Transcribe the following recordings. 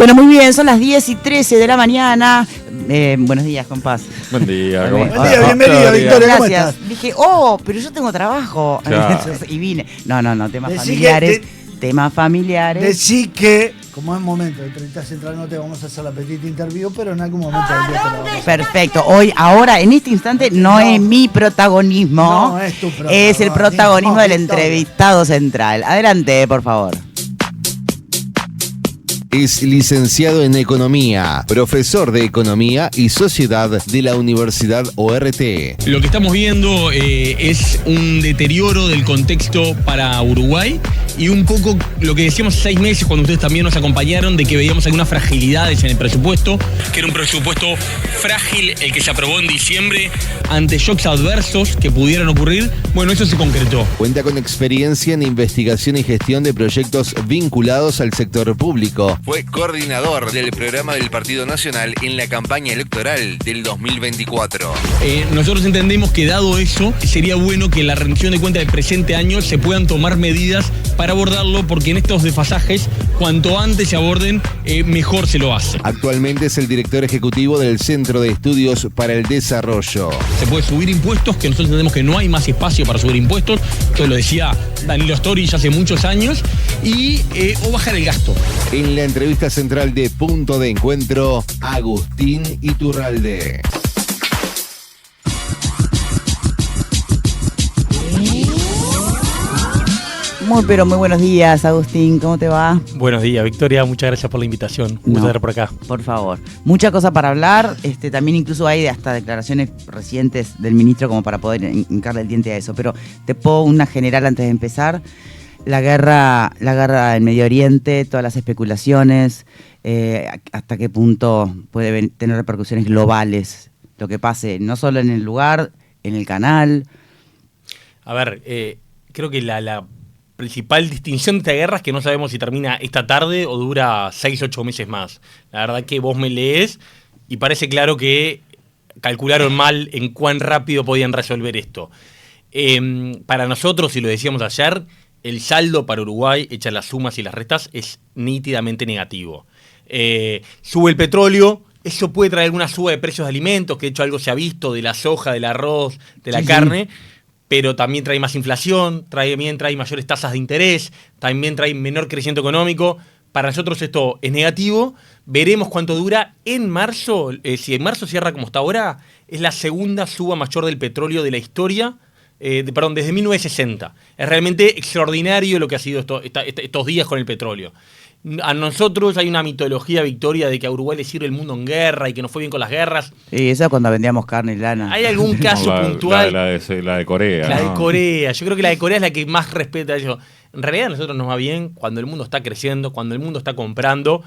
Bueno, muy bien, son las 10:13 de la mañana. Buenos días, compás. Buen día, Buen ¿cómo estás? bienvenido, Victoria, ¿cómo Gracias. estás? Dije, pero yo tengo trabajo. Claro. Y vine. No, temas Decí familiares. que- Temas familiares. Decí que, como es momento de 30 Central, no te vamos a hacer la petita interview, pero en algún momento del día te la vamos a hacer. Perfecto. Ahora, en este instante, no es mi protagonismo. No es tu protagonismo. Es el protagonismo del Victoria. entrevistado central. Adelante, por favor. Es licenciado en Economía, profesor de Economía y Sociedad de la Universidad ORT. Lo que estamos viendo es un deterioro del contexto para Uruguay y un poco lo que decíamos hace 6 meses cuando ustedes también nos acompañaron de que veíamos algunas fragilidades en el presupuesto, que era un presupuesto frágil el que se aprobó en diciembre ante shocks adversos que pudieran ocurrir. Bueno, eso se concretó. Cuenta con experiencia en investigación y gestión de proyectos vinculados al sector público. Fue coordinador del programa del Partido Nacional en la campaña electoral del 2024. Nosotros entendemos que dado eso, sería bueno que en la rendición de cuentas del presente año se puedan tomar medidas para abordarlo, porque en estos desfasajes, cuanto antes se aborden, mejor se lo hace. Actualmente es el director ejecutivo del Centro de Estudios para el Desarrollo. Se puede subir impuestos, que nosotros entendemos que no hay más espacio para subir impuestos, esto lo decía Danilo Astori ya hace muchos años, o bajar el gasto. En la entrevista central de Punto de Encuentro, Agustín Iturralde. Muy buenos días, Agustín. ¿Cómo te va? Buenos días, Victoria. Muchas gracias por la invitación. Un gusto estar por acá. Por favor. Mucha cosa para hablar. También incluso hay hasta declaraciones recientes del ministro como para poder hincarle el diente a eso. Pero te pongo una general antes de empezar. La guerra en Medio Oriente, todas las especulaciones, hasta qué punto puede tener repercusiones globales lo que pase, no solo en el lugar, en el canal. A ver, creo que la principal distinción de esta guerra es que no sabemos si termina esta tarde o dura 6 o 8 meses más. La verdad que vos me lees y parece claro que calcularon mal en cuán rápido podían resolver esto. Para nosotros, y lo decíamos ayer, el saldo para Uruguay, hechas las sumas y las restas, es nítidamente negativo. Sube el petróleo, eso puede traer alguna suba de precios de alimentos, que de hecho algo se ha visto, de la soja, del arroz, de la carne, pero también trae más inflación, también trae mayores tasas de interés, también trae menor crecimiento económico. Para nosotros esto es negativo. Veremos cuánto dura. En marzo, si en marzo cierra como está ahora, es la segunda suba mayor del petróleo de la historia, desde 1960. Es realmente extraordinario lo que ha sido estos días con el petróleo. A nosotros hay una mitología, Victoria, de que a Uruguay le sirve el mundo en guerra y que nos fue bien con las guerras. Y eso cuando vendíamos carne y lana. ¿Hay algún caso puntual? La de Corea. La ¿no? de Corea. Yo creo que la de Corea es la que más respeta eso. En realidad a nosotros nos va bien cuando el mundo está creciendo, cuando el mundo está comprando.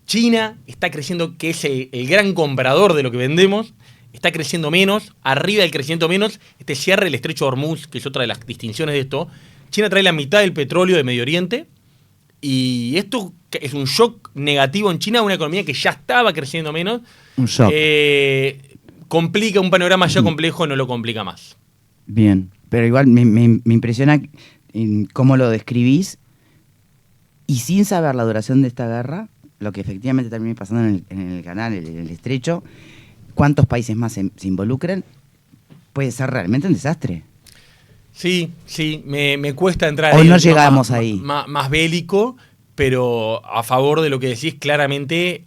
China está creciendo, que es el gran comprador de lo que vendemos. Está creciendo menos, arriba del crecimiento menos. Cierre el estrecho de Hormuz, que es otra de las distinciones de esto. China trae la mitad del petróleo de Medio Oriente. Y esto es un shock negativo en China, una economía que ya estaba creciendo menos. Un shock. Complica un panorama ya complejo, no lo complica más. Bien, pero igual me impresiona cómo lo describís y sin saber la duración de esta guerra, lo que efectivamente termine pasando en el canal, en el estrecho, cuántos países más se involucren, puede ser realmente un desastre. Sí, me cuesta entrar Hoy ahí. no llegamos ahí. Más bélico, pero a favor de lo que decís claramente.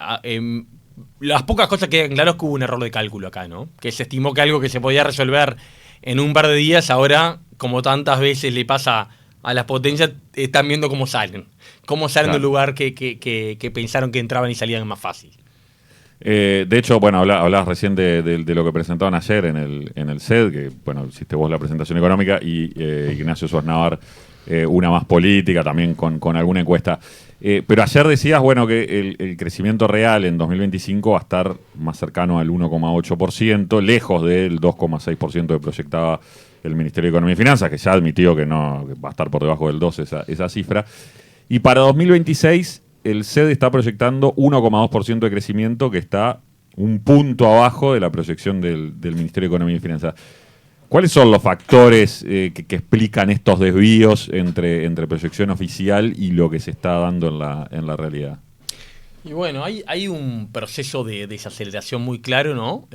Las pocas cosas que quedan claras es que hubo un error de cálculo acá, ¿no? Que se estimó que algo que se podía resolver en un par de días, ahora, como tantas veces le pasa a las potencias, están viendo cómo salen. Cómo salen del lugar que pensaron que entraban y salían más fácil. De hecho, bueno, hablabas recién de lo que presentaban ayer en el CED, que, bueno, hiciste vos la presentación económica, y Ignacio Suárez una más política, también con alguna encuesta. Pero ayer decías, bueno, que el crecimiento real en 2025 va a estar más cercano al 1,8%, lejos del 2,6% que proyectaba el Ministerio de Economía y Finanzas, que ya admitió que no, que va a estar por debajo del 2% esa cifra. Y para 2026... el CED está proyectando 1,2% de crecimiento, que está un punto abajo de la proyección del Ministerio de Economía y Finanzas. ¿Cuáles son los factores que explican estos desvíos entre proyección oficial y lo que se está dando en la realidad? Y bueno, hay un proceso de desaceleración muy claro, ¿no?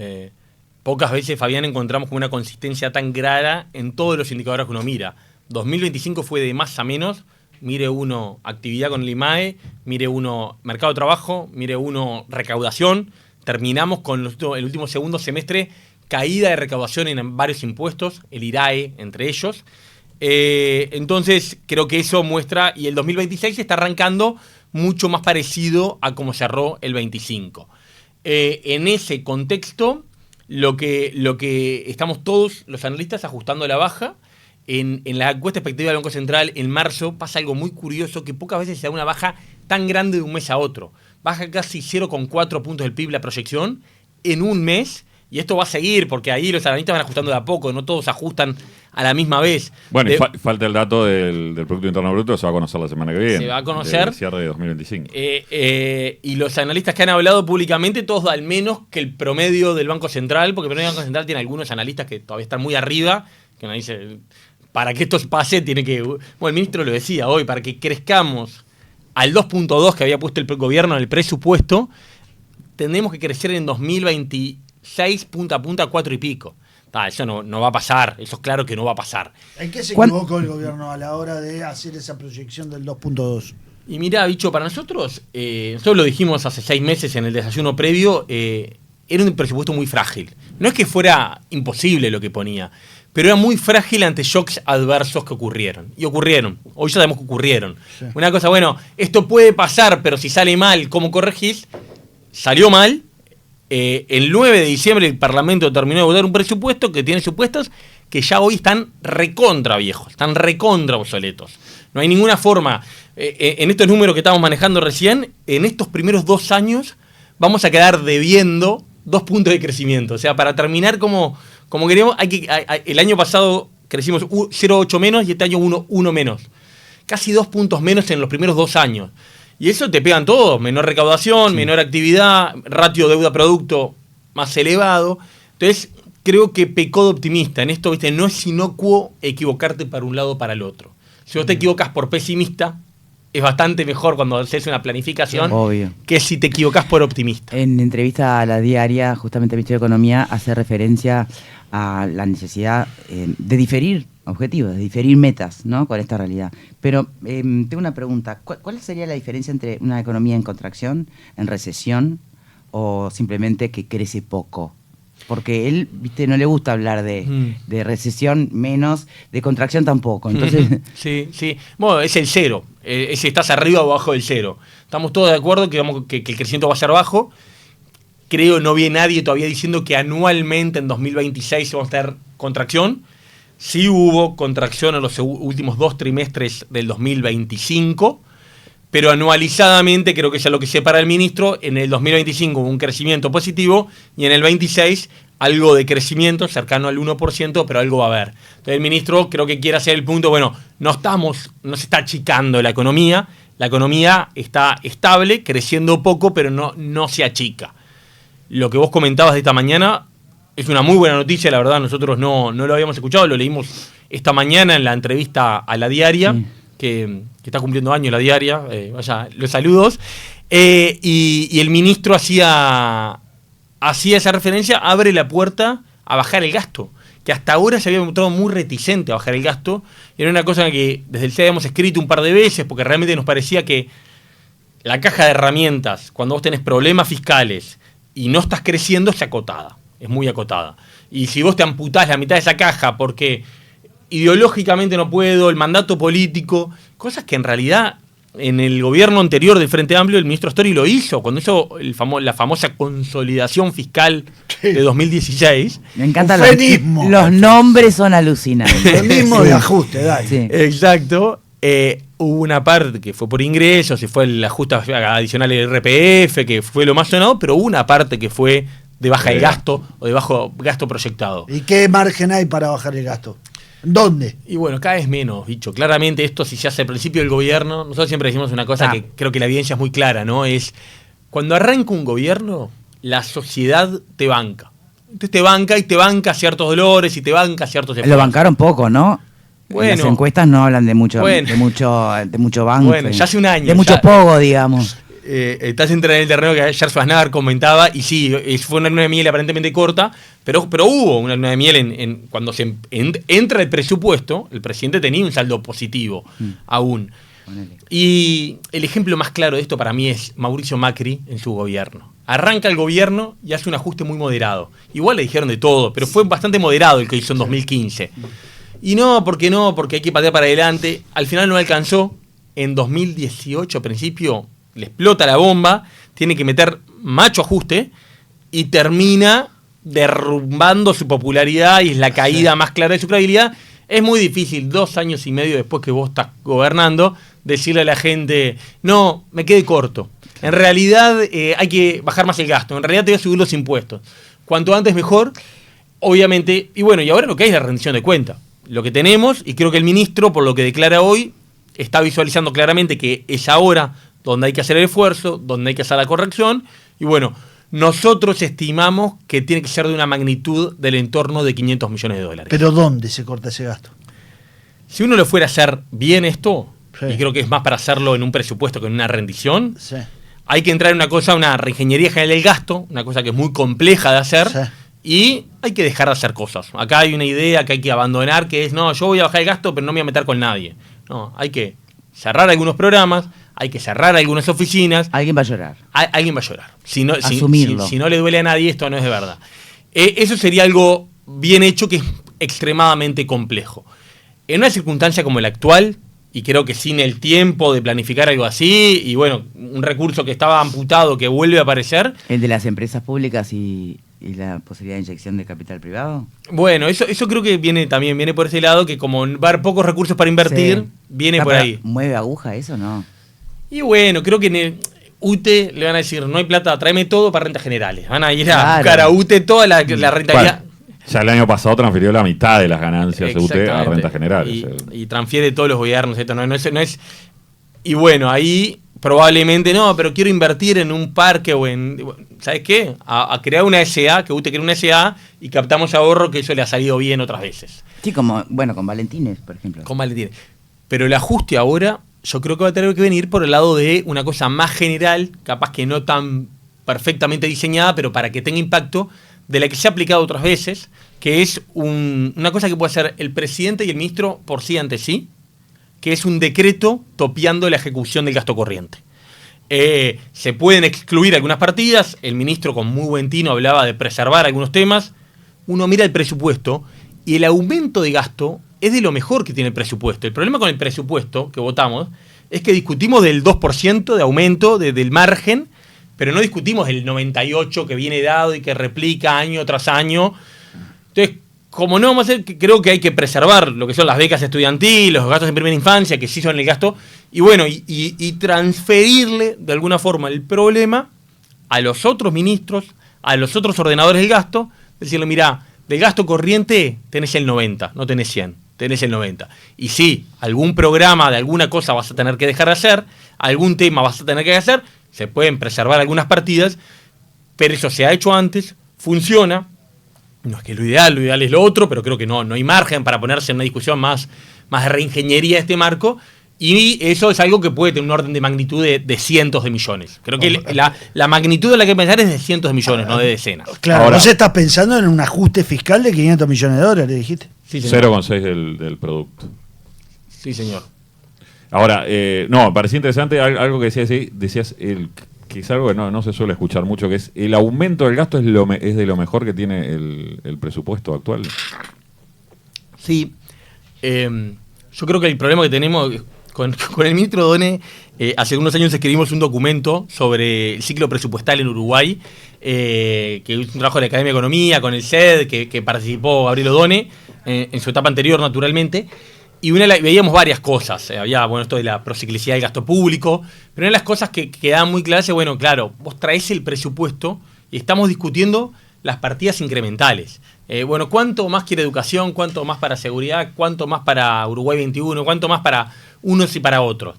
Pocas veces, Fabián, encontramos con una consistencia tan clara en todos los indicadores que uno mira. 2025 fue de más a menos. Mire uno actividad con el IMAE, mire uno mercado de trabajo, mire uno recaudación. Terminamos con el último segundo semestre caída de recaudación en varios impuestos, el IRAE entre ellos. Entonces creo que eso muestra, y el 2026 está arrancando mucho más parecido a cómo cerró el 25. En ese contexto, lo que estamos todos los analistas ajustando a la baja. En la encuesta expectativa del Banco Central en marzo pasa algo muy curioso, que pocas veces se da una baja tan grande de un mes a otro. Baja casi 0,4 puntos del PIB la proyección en un mes, y esto va a seguir porque ahí los analistas van ajustando de a poco, no todos ajustan a la misma vez. Bueno, falta el dato del Producto Interno Bruto, se va a conocer la semana que viene. Se va a conocer. El cierre de 2025. Y los analistas que han hablado públicamente, todos al menos que el promedio del Banco Central, porque el promedio del Banco Central tiene algunos analistas que todavía están muy arriba, que nos dicen, para que esto pase tiene que... Bueno, el ministro lo decía hoy, para que crezcamos al 2.2 que había puesto el gobierno en el presupuesto, tendremos que crecer en 2026 punta a punta 4 y pico. Eso no va a pasar, eso es claro que no va a pasar. ¿En qué se equivocó el gobierno a la hora de hacer esa proyección del 2.2? Y mira, bicho, para nosotros lo dijimos hace 6 meses en el desayuno previo, era un presupuesto muy frágil. No es que fuera imposible lo que ponía, pero era muy frágil ante shocks adversos que ocurrieron. Y ocurrieron. Hoy ya sabemos que ocurrieron. Sí. Una cosa, bueno, esto puede pasar, pero si sale mal, ¿cómo corregís? Salió mal. El 9 de diciembre el Parlamento terminó de votar un presupuesto que tiene supuestos que ya hoy están recontra viejos, están recontra obsoletos. No hay ninguna forma. En estos números que estamos manejando recién, en estos primeros 2 años vamos a quedar debiendo 2 puntos de crecimiento. O sea, para terminar como queremos, el año pasado crecimos 0,8 menos y este año 1 menos. Casi 2 puntos menos en los primeros 2 años. Y eso te pegan todos, menor recaudación, sí, menor actividad, ratio deuda-producto más elevado. Entonces, creo que pecó de optimista. En esto, ¿viste? No es inocuo equivocarte para un lado o para el otro. Si vos te equivocas por pesimista, es bastante mejor cuando haces una planificación, obvio, que si te equivocas por optimista. En entrevista a La Diaria, justamente el Ministerio de Economía hace referencia a la necesidad de diferir objetivos, de diferir metas, ¿no?, con esta realidad. Pero tengo una pregunta. ¿Cuál sería la diferencia entre una economía en contracción, en recesión, o simplemente que crece poco? Porque él, viste, no le gusta hablar de recesión menos, de contracción tampoco. Entonces, sí. Bueno, es el cero. Si estás arriba o abajo del cero. Estamos todos de acuerdo que el crecimiento va a ser bajo. Creo no vi a nadie todavía diciendo que anualmente en 2026 vamos a tener contracción. Sí hubo contracción en los últimos 2 trimestres del 2025, pero anualizadamente creo que es lo que separa el ministro. En el 2025 hubo un crecimiento positivo y en el 26 algo de crecimiento cercano al 1%, pero algo va a haber. Entonces el ministro creo que quiere hacer el punto, bueno, no se está achicando la economía está estable, creciendo poco, pero no se achica. Lo que vos comentabas de esta mañana es una muy buena noticia, la verdad, nosotros no lo habíamos escuchado, lo leímos esta mañana en la entrevista a La Diaria, que está cumpliendo años La Diaria, vaya, los saludos, y el ministro hacía esa referencia, abre la puerta a bajar el gasto, que hasta ahora se había mostrado muy reticente a bajar el gasto, y era una cosa que desde el CEA habíamos escrito un par de veces, porque realmente nos parecía que la caja de herramientas, cuando vos tenés problemas fiscales y no estás creciendo, es acotada. Es muy acotada. Y si vos te amputás la mitad de esa caja porque ideológicamente no puedo, el mandato político, cosas que en realidad en el gobierno anterior del Frente Amplio el ministro Astori lo hizo, cuando hizo la famosa consolidación fiscal de 2016. Me encantan los nombres, son alucinantes. Eufemismo de ajuste, dale. Sí. Exacto. Hubo una parte que fue por ingresos, y fue el ajuste adicional del RPF, que fue lo más sonado, pero hubo una parte que fue de baja el gasto o de bajo gasto proyectado. ¿Y qué margen hay para bajar el gasto? ¿Dónde? Y bueno, cada vez menos, bicho. Claramente esto, si se hace al principio del gobierno, nosotros siempre decimos una cosa que creo que la evidencia es muy clara, ¿no? Es cuando arranca un gobierno, la sociedad te banca. Entonces te banca ciertos dolores y te banca ciertos esfuerzos. Lo bancaron poco, ¿no? Bueno, las encuestas no hablan de mucho banco. Bueno, ya hace un año. De mucho pogo, digamos. estás entrando en el terreno que ayer Schwarzenegger comentaba, y sí, fue una luna de miel aparentemente corta, pero hubo una luna de miel cuando se entra el presupuesto, el presidente tenía un saldo positivo aún. Y el ejemplo más claro de esto para mí es Mauricio Macri en su gobierno. Arranca el gobierno y hace un ajuste muy moderado. Igual le dijeron de todo, pero fue bastante moderado el que hizo en 2015. Y porque hay que patear para adelante. Al final no alcanzó. En 2018, a principio, le explota la bomba, tiene que meter macho ajuste y termina derrumbando su popularidad y es la caída más clara de su credibilidad. Es muy difícil, 2 años y medio después que vos estás gobernando, decirle a la gente, no, me quedé corto. En realidad hay que bajar más el gasto, en realidad te voy a subir los impuestos. Cuanto antes mejor, obviamente. Y bueno, y ahora lo que hay es la rendición de cuentas. Lo que tenemos, y creo que el ministro, por lo que declara hoy, está visualizando claramente que es ahora donde hay que hacer el esfuerzo, donde hay que hacer la corrección. Y bueno, nosotros estimamos que tiene que ser de una magnitud del entorno de 500 millones de dólares. ¿Pero dónde se corta ese gasto? Si uno le fuera a hacer bien esto, sí, y creo que es más para hacerlo en un presupuesto que en una rendición, sí, hay que entrar en una reingeniería general del gasto, una cosa que es muy compleja de hacer, sí, y hay que dejar de hacer cosas. Acá hay una idea que hay que abandonar, que es, no, yo voy a bajar el gasto, pero no me voy a meter con nadie. No, hay que cerrar algunos programas, hay que cerrar algunas oficinas. Alguien va a llorar. Alguien va a llorar. Asumirlo. Si no le duele a nadie, esto no es de verdad. Eso sería algo bien hecho que es extremadamente complejo. En una circunstancia como la actual, y creo que sin el tiempo de planificar algo así, y bueno, un recurso que estaba amputado que vuelve a aparecer. ¿El de las empresas públicas y la posibilidad de inyección de capital privado? Bueno, eso creo que viene por ese lado, que como va a haber pocos recursos para invertir, Sí. viene por ahí. ¿Mueve aguja eso no? Y bueno, creo que en el UTE le van a decir, no hay plata, tráeme todo para rentas generales. Van a ir a buscar a UTE toda la rentabilidad. Bueno, ya el año pasado transfirió la mitad de las ganancias de UTE a rentas generales. Y transfiere todos los gobiernos, esto no es. Y bueno, ahí probablemente no, pero quiero invertir en un parque o en. ¿Sabes qué? A crear una SA, que UTE cree una SA y captamos ahorro, que eso le ha salido bien otras veces. Sí, con Valentines, por ejemplo. Con Valentines. Pero el ajuste ahora, yo creo que va a tener que venir por el lado de una cosa más general, capaz que no tan perfectamente diseñada, pero para que tenga impacto, de la que se ha aplicado otras veces, que es una cosa que puede hacer el presidente y el ministro por sí ante sí, que es un decreto topeando la ejecución del gasto corriente. Se pueden excluir algunas partidas, el ministro con muy buen tino hablaba de preservar algunos temas, uno mira el presupuesto y el aumento de gasto es de lo mejor que tiene el presupuesto. El problema con el presupuesto que votamos es que discutimos del 2% de aumento del margen, pero no discutimos el 98% que viene dado y que replica año tras año. Entonces, como no vamos a hacer, creo que hay que preservar lo que son las becas estudiantiles, los gastos en primera infancia, que sí son el gasto, y bueno, y transferirle de alguna forma el problema a los otros ministros, a los otros ordenadores del gasto, decirle, mirá, del gasto corriente tenés el 90, no tenés 100, tenés el 90. Y sí, algún programa de alguna cosa vas a tener que dejar de hacer, algún tema vas a tener que hacer, se pueden preservar algunas partidas, pero eso se ha hecho antes, funciona. No es que lo ideal es lo otro, pero creo que no hay margen para ponerse en una discusión más de reingeniería de este marco, y eso es algo que puede tener un orden de magnitud de cientos de millones. Creo que la magnitud de la que pensar es de cientos de millones, no de decenas. Claro, Ahora, vos estás pensando en un ajuste fiscal de 500 millones de dólares, dijiste. Sí, señor. 0,6 del producto. Sí, señor. Ahora, me parecía interesante algo que decías que es algo que no se suele escuchar mucho, que es el aumento del gasto es de lo mejor que tiene el presupuesto actual. Sí. Yo creo que el problema que tenemos con el ministro Done, hace unos años escribimos un documento sobre el ciclo presupuestal en Uruguay, que es un trabajo de la Academia de Economía, con el CED, que participó Gabriel Odone, en su etapa anterior, naturalmente. Y veíamos varias cosas. Había, esto de la prociclicidad del gasto público, pero una de las cosas que quedaban muy claras es, claro, vos traés el presupuesto y estamos discutiendo las partidas incrementales. ¿Cuánto más quiere educación? ¿Cuánto más para seguridad? ¿Cuánto más para Uruguay 21? ¿Cuánto más para unos y para otros?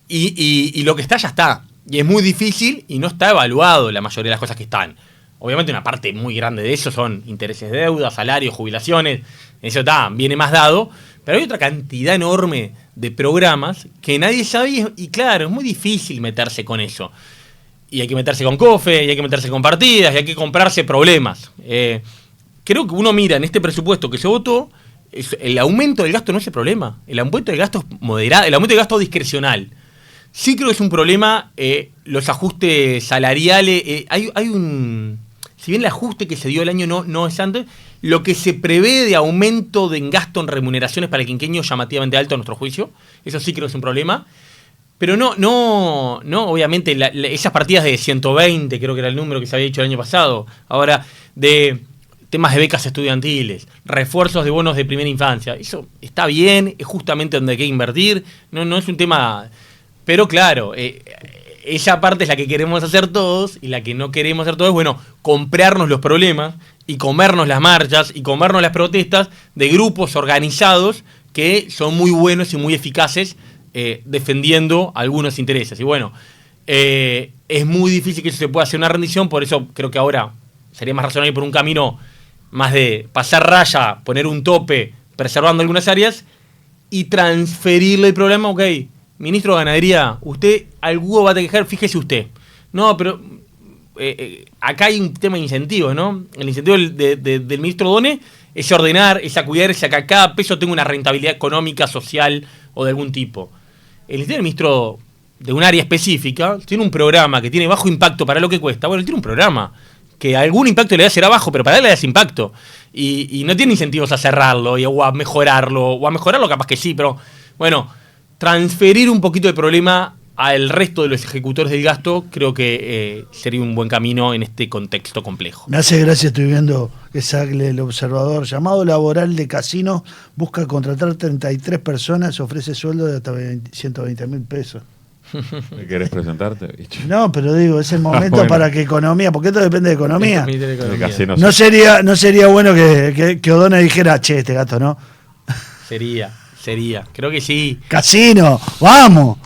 Y lo que está ya está. Y es muy difícil y no está evaluado la mayoría de las cosas que están. Obviamente una parte muy grande de eso son intereses de deuda, salarios, jubilaciones. Eso viene más dado. Pero hay otra cantidad enorme de programas que nadie sabe y claro, es muy difícil meterse con eso. y hay que meterse con COFE, y hay que meterse con partidas, y hay que comprarse problemas. Creo que uno mira en este presupuesto que se votó, el aumento del gasto no es el problema. El aumento del gasto es moderado, el aumento del gasto discrecional. Sí creo que es un problema los ajustes salariales. Hay un... Si bien el ajuste que se dio el año no es antes, lo que se prevé de aumento de gasto en remuneraciones para el quinquenio es llamativamente alto a nuestro juicio. Eso sí creo que es un problema. Pero no, obviamente, esas partidas de 120, creo que era el número que se había dicho el año pasado, ahora de temas de becas estudiantiles, refuerzos de bonos de primera infancia, eso está bien, es justamente donde hay que invertir, no es un tema... Pero claro, esa parte es la que queremos hacer todos, y la que no queremos hacer todos es, bueno, comprarnos los problemas y comernos las marchas y comernos las protestas de grupos organizados que son muy buenos y muy eficaces defendiendo algunos intereses. Y bueno, es muy difícil que eso se pueda hacer una rendición, por eso creo que ahora sería más razonable ir por un camino más de pasar raya, poner un tope, preservando algunas áreas y transferirle el problema. Ok, ministro de Ganadería, usted algo va a tener que dejar, fíjese usted. No, pero acá hay un tema de incentivos, ¿no? El incentivo del ministro Done es ordenar, es cuidar, es a que cada peso tenga una rentabilidad económica, social o de algún tipo. El ministro de un área específica tiene un programa que tiene bajo impacto para lo que cuesta. Bueno, él tiene un programa que algún impacto le da será bajo, pero para él le da ese impacto. Y no tiene incentivos a cerrarlo o a mejorarlo capaz que sí, pero bueno, transferir un poquito de problema al resto de los ejecutores del gasto creo que sería un buen camino en este contexto complejo. Me hace gracia, estoy viendo que sale el observador. Llamado laboral de casino busca contratar 33 personas, ofrece sueldo de hasta 120.000 pesos. ¿Querés presentarte? No, pero digo, es el momento bueno. para que economía, porque esto depende de economía. El casino No sería bueno que O'Donnell dijera, che, este gato, ¿no? Sería, creo que sí. Casino, vamos.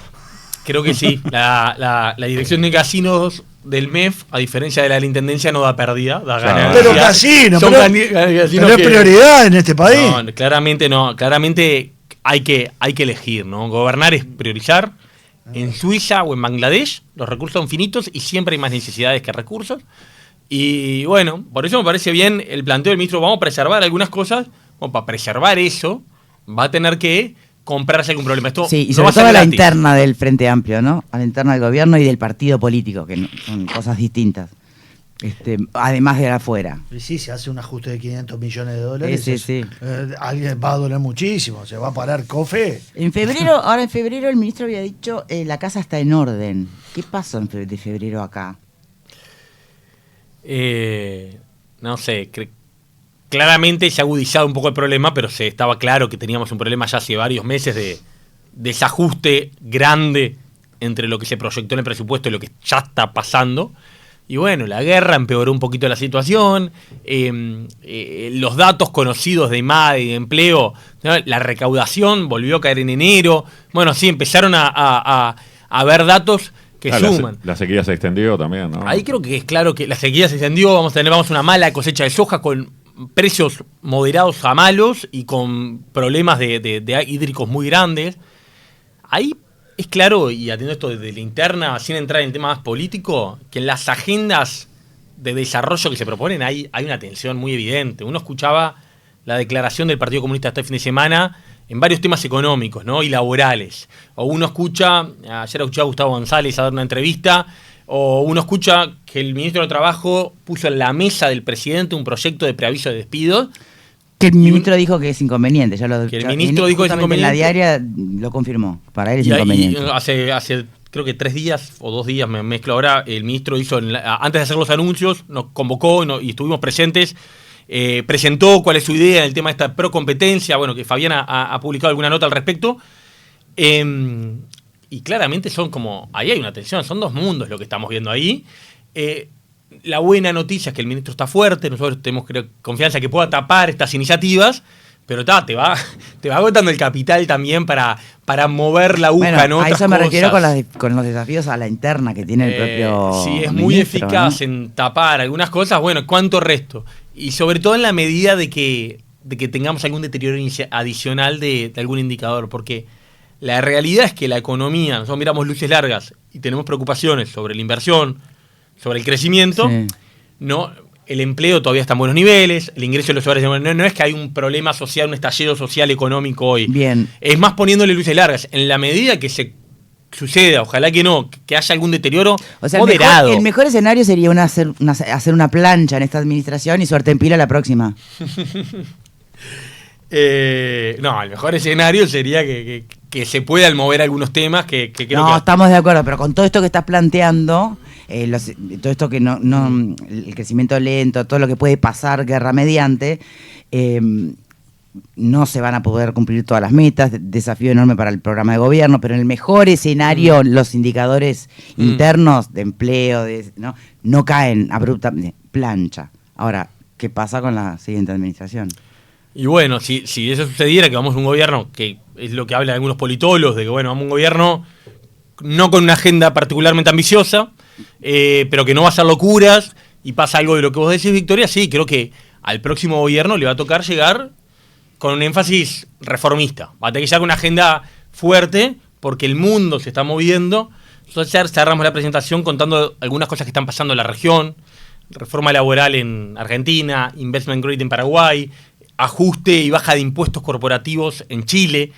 Creo que sí. La dirección de casinos del MEF, a diferencia de la Intendencia, no da pérdida, da ganancia. Pero casino, Son pero casinos es que- prioridad en este país. No, claramente no. Claramente hay que elegir, ¿no? Gobernar es priorizar. En Suiza o en Bangladesh los recursos son finitos y siempre hay más necesidades que recursos. Y bueno, por eso me parece bien el planteo del ministro. Vamos a preservar algunas cosas. Bueno, para preservar eso va a tener que comprarse algún problema. Esto Sí, y no va sobre a ser todo a la gratis. interna del Frente Amplio, ¿no? A la interna del gobierno y del partido político, que son cosas distintas. Además de afuera. Y sí, se hace un ajuste de 500 millones de dólares. Sí. Alguien va a doler muchísimo, se va a parar COFE. En febrero el ministro había dicho la casa está en orden. ¿Qué pasó de febrero acá? No sé, claramente se ha agudizado un poco el problema, pero se estaba claro que teníamos un problema ya hace varios meses de desajuste grande entre lo que se proyectó en el presupuesto y lo que ya está pasando. Y bueno, la guerra empeoró un poquito la situación, los datos conocidos de IMAD y de empleo, ¿no? La recaudación volvió a caer en enero. Bueno, sí, empezaron a ver datos que suman. La sequía se extendió también, ¿no? Ahí creo que es claro que la sequía se extendió, vamos una mala cosecha de soja con precios moderados a malos y con problemas de hídricos muy grandes. Ahí es claro, y atiendo esto desde la interna, sin entrar en el tema más político, que en las agendas de desarrollo que se proponen hay una tensión muy evidente. Uno escuchaba la declaración del Partido Comunista este fin de semana en varios temas económicos, ¿no? Y laborales. O uno escucha, ayer escuché a Gustavo González a dar una entrevista, o uno escucha que el ministro de Trabajo puso en la mesa del presidente un proyecto de preaviso de despidos. Que el ministro dijo que es inconveniente. Que el ministro dijo que es justamente inconveniente. En la diaria lo confirmó. Para él es Y inconveniente. hace creo que 3 días o 2 días, me mezclo ahora, el ministro hizo, antes de hacer los anuncios, nos convocó y estuvimos presentes, presentó cuál es su idea en el tema de esta procompetencia, bueno, que Fabián ha publicado alguna nota al respecto, y claramente son como, ahí hay una tensión, son dos mundos lo que estamos viendo ahí. La buena noticia es que el ministro está fuerte, nosotros tenemos confianza que pueda tapar estas iniciativas, pero te va agotando el capital también para mover la aguja, Bueno, ¿no? a Otras eso me refiero cosas. con los desafíos a la interna que tiene el propio Sí, es muy ministro, eficaz ¿no? en tapar algunas cosas, bueno, ¿cuánto resto? Y sobre todo en la medida de que tengamos algún deterioro adicional de algún indicador, porque la realidad es que la economía, nosotros miramos luces largas y tenemos preocupaciones sobre la inversión, sobre el crecimiento, Sí. no, el empleo todavía está en buenos niveles, el ingreso de los hogares, no es que hay un problema social, un estallido social económico hoy. Bien. Es más poniéndole luces largas. En la medida que se suceda, ojalá que no, que haya algún deterioro O sea, moderado. el mejor escenario sería hacer una plancha en esta administración y suerte en pila la próxima. No, el mejor escenario sería que se puedan mover algunos temas que creo No, que... estamos de acuerdo, pero con todo esto que estás planteando, todo esto que el crecimiento lento, todo lo que puede pasar guerra mediante, no se van a poder cumplir todas las metas, desafío enorme para el programa de gobierno, pero en el mejor escenario los indicadores internos de empleo no caen abruptamente, plancha. Ahora, ¿qué pasa con la siguiente administración? Y bueno, si eso sucediera, que vamos a un gobierno, que es lo que hablan algunos politólogos, de que bueno, vamos a un gobierno no con una agenda particularmente ambiciosa, pero que no va a hacer locuras, y pasa algo de lo que vos decís, Victoria, sí, creo que al próximo gobierno le va a tocar llegar con un énfasis reformista. Va a tener que llegar con una agenda fuerte, porque el mundo se está moviendo. Entonces cerramos la presentación contando algunas cosas que están pasando en la región, reforma laboral en Argentina, investment grade en Paraguay, ajuste y baja de impuestos corporativos en Chile.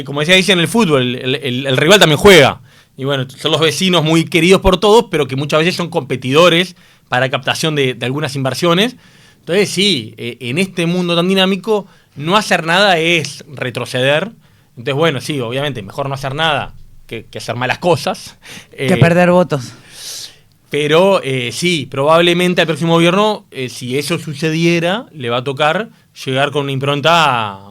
Como decía, dice en el fútbol, el rival también juega. Y bueno, son los vecinos muy queridos por todos, pero que muchas veces son competidores para captación de algunas inversiones. Entonces sí, en este mundo tan dinámico, no hacer nada es retroceder. Entonces bueno, sí, obviamente, mejor no hacer nada que hacer malas cosas. Que perder votos. Pero sí, probablemente al próximo gobierno, si eso sucediera, le va a tocar llegar con una impronta,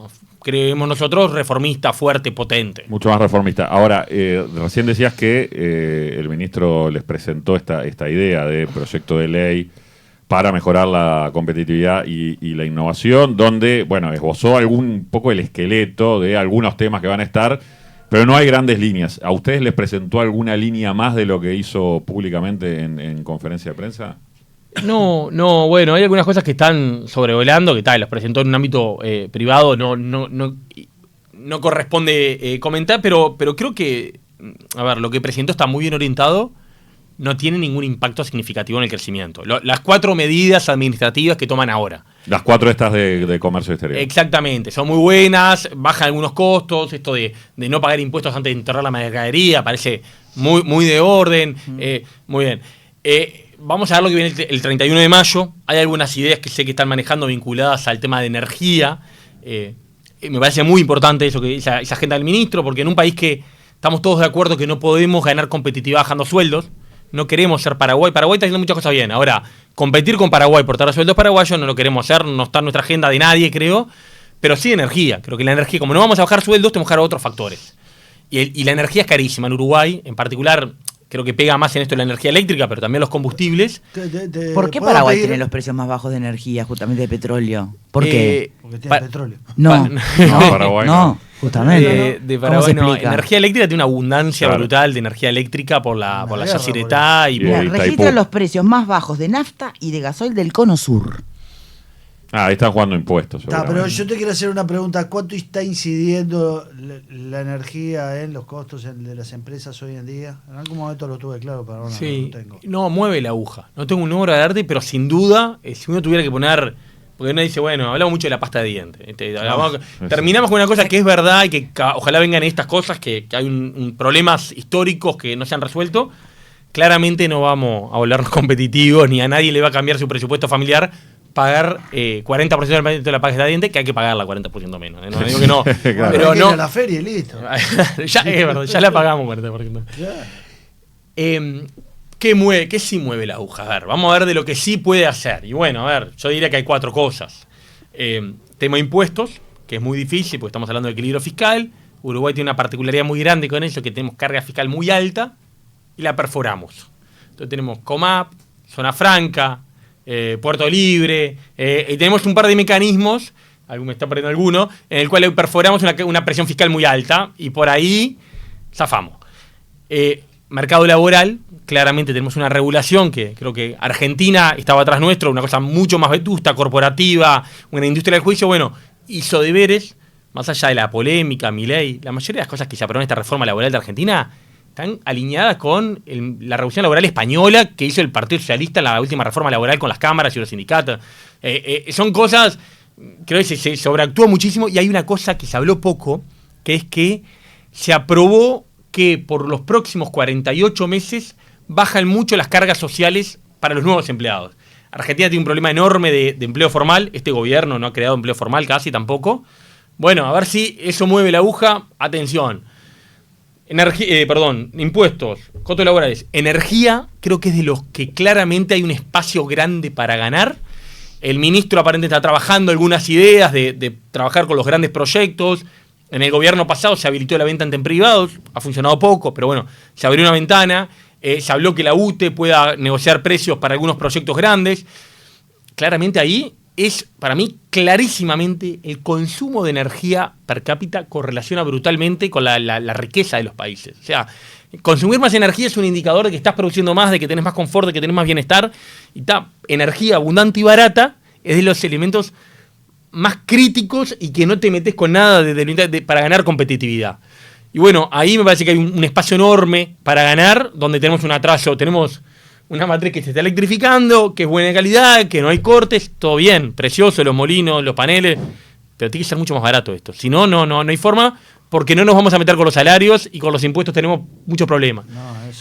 creemos nosotros, reformista, fuerte, potente. Mucho más reformista. Ahora, recién decías que el ministro les presentó esta idea de proyecto de ley para mejorar la competitividad y la innovación, donde, bueno, esbozó algún poco el esqueleto de algunos temas que van a estar, pero no hay grandes líneas. ¿A ustedes les presentó alguna línea más de lo que hizo públicamente en conferencia de prensa? No, bueno, hay algunas cosas que están sobrevolando, que tal, las presentó en un ámbito privado, no corresponde comentar, pero creo que, a ver, lo que presentó está muy bien orientado, no tiene ningún impacto significativo en el crecimiento. Las 4 medidas administrativas que toman ahora. Las 4 estas de comercio exterior. Exactamente, son muy buenas, bajan algunos costos, esto de no pagar impuestos antes de enterrar la mercadería, parece muy de orden, muy bien. Vamos a ver lo que viene el 31 de mayo, hay algunas ideas que sé que están manejando vinculadas al tema de energía, me parece muy importante eso esa agenda del ministro, porque en un país que estamos todos de acuerdo que no podemos ganar competitividad bajando sueldos, no queremos ser Paraguay. Paraguay está haciendo muchas cosas bien. Ahora, competir con Paraguay por dar sueldos paraguayos no lo queremos hacer, no está en nuestra agenda de nadie, creo. Pero sí energía. Creo que la energía, como no vamos a bajar sueldos, tenemos que bajar otros factores. Y la energía es carísima. En Uruguay, en particular, creo que pega más en esto la energía eléctrica, pero también los combustibles. ¿Por qué Paraguay tiene los precios más bajos de energía, justamente de petróleo? ¿Por qué? Porque tiene petróleo. No, Paraguay no. Justamente. De ¿Cómo se Paraguay, no. explica? Energía eléctrica tiene una abundancia Claro. brutal de energía eléctrica por la guerra, Yacyretá y Mira, y registra Itaipú. los precios más bajos de nafta y de gasoil del Cono Sur. Ahí están jugando impuestos. Pero seguramente. yo te quiero hacer una pregunta. ¿Cuánto está incidiendo la energía en los costos de las empresas hoy en día? En algún momento lo tuve claro, pero ahora sí, no lo tengo. no mueve la aguja. No tengo un número de arte, pero sin duda, si uno tuviera que poner, porque uno dice, bueno, hablamos mucho de la pasta de dientes. Terminamos con una cosa que es verdad y que ojalá vengan estas cosas, que hay problemas históricos que no se han resuelto. Claramente no vamos a volvernos competitivos, ni a nadie le va a cambiar su presupuesto familiar pagar 40% de la pasta de dientes, que hay que pagarla 40% menos. No digo que no, Claro. pero Hay que ir no. a la feria y listo. Ya, es verdad, ya la pagamos 40%. ¿Qué sí mueve la aguja? A ver, vamos a ver de lo que sí puede hacer. Y bueno, a ver, yo diría que hay 4 cosas. Tema impuestos, que es muy difícil, porque estamos hablando de equilibrio fiscal. Uruguay tiene una particularidad muy grande con eso, que tenemos carga fiscal muy alta y la perforamos. Entonces tenemos COMAP, Zona Franca, Puerto Libre, y tenemos un par de mecanismos, me está perdiendo alguno, en el cual perforamos una presión fiscal muy alta y por ahí zafamos. Mercado laboral, claramente tenemos una regulación que creo que Argentina estaba atrás nuestro, una cosa mucho más vetusta, corporativa, una industria del juicio, bueno, hizo deberes, más allá de la polémica, Milei, la mayoría de las cosas que se aprobaron en esta reforma laboral de Argentina están alineadas con la revolución laboral española que hizo el Partido Socialista en la última reforma laboral con las cámaras y los sindicatos. Son cosas, creo que se sobreactúa muchísimo, y hay una cosa que se habló poco, que es que se aprobó que por los próximos 48 meses bajan mucho las cargas sociales para los nuevos empleados. Argentina tiene un problema enorme de empleo formal. Este gobierno no ha creado empleo formal casi tampoco. Bueno, a ver si eso mueve la aguja. Atención. Impuestos, costos laborales. Energía, creo que es de los que claramente hay un espacio grande para ganar. El ministro aparentemente está trabajando algunas ideas de trabajar con los grandes proyectos. En el gobierno pasado se habilitó la venta ante privados. Ha funcionado poco, pero bueno, se abrió una ventana. Se habló que la UTE pueda negociar precios para algunos proyectos grandes. Claramente ahí es, para mí, clarísimamente el consumo de energía per cápita correlaciona brutalmente con la riqueza de los países. O sea, consumir más energía es un indicador de que estás produciendo más, de que tenés más confort, de que tenés más bienestar. Y energía abundante y barata es de los elementos más críticos y que no te metes con nada para ganar competitividad. Y bueno, ahí me parece que hay un espacio enorme para ganar, donde tenemos un atraso, tenemos una matriz que se está electrificando, que es buena de calidad, que no hay cortes, todo bien, precioso, los molinos, los paneles, pero tiene que ser mucho más barato esto. Si no, no hay forma, porque no nos vamos a meter con los salarios y con los impuestos tenemos muchos problemas.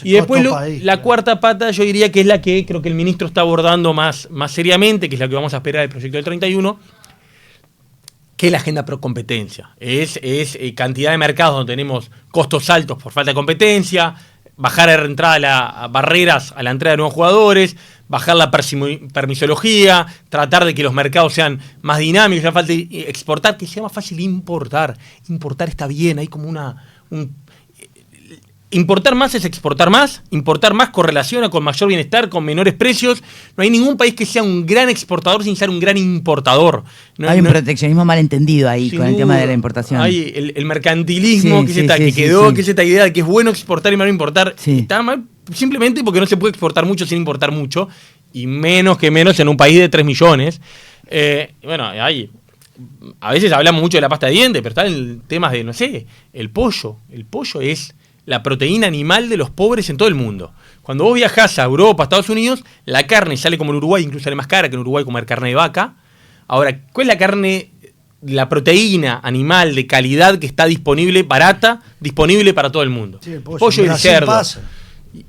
Y después la cuarta pata yo diría que es la que creo que el ministro está abordando más seriamente, que es la que vamos a esperar del proyecto del 31, que es la agenda pro competencia. Es cantidad de mercados donde tenemos costos altos por falta de competencia, bajar de entrada barreras a la entrada de nuevos jugadores, bajar la permisología, tratar de que los mercados sean más dinámicos, ya falta exportar, que sea más fácil importar. Importar está bien, hay como importar más es exportar más, importar más correlaciona con mayor bienestar, con menores precios. No hay ningún país que sea un gran exportador sin ser un gran importador. Hay un proteccionismo malentendido ahí con el tema de la importación. Hay el mercantilismo que quedó, que es esta idea de que es bueno exportar y malo importar. Está mal simplemente porque no se puede exportar mucho sin importar mucho, y menos en un país de 3 millones. A veces hablamos mucho de la pasta de dientes, pero están temas de, no sé, el pollo. El pollo es la proteína animal de los pobres en todo el mundo. Cuando vos viajás a Europa, a Estados Unidos, la carne sale como en Uruguay, incluso sale más cara que en Uruguay comer carne de vaca. Ahora, ¿cuál es la carne, la proteína animal de calidad que está disponible, barata, disponible para todo el mundo? Sí, el pollo y el cerdo. Pasa.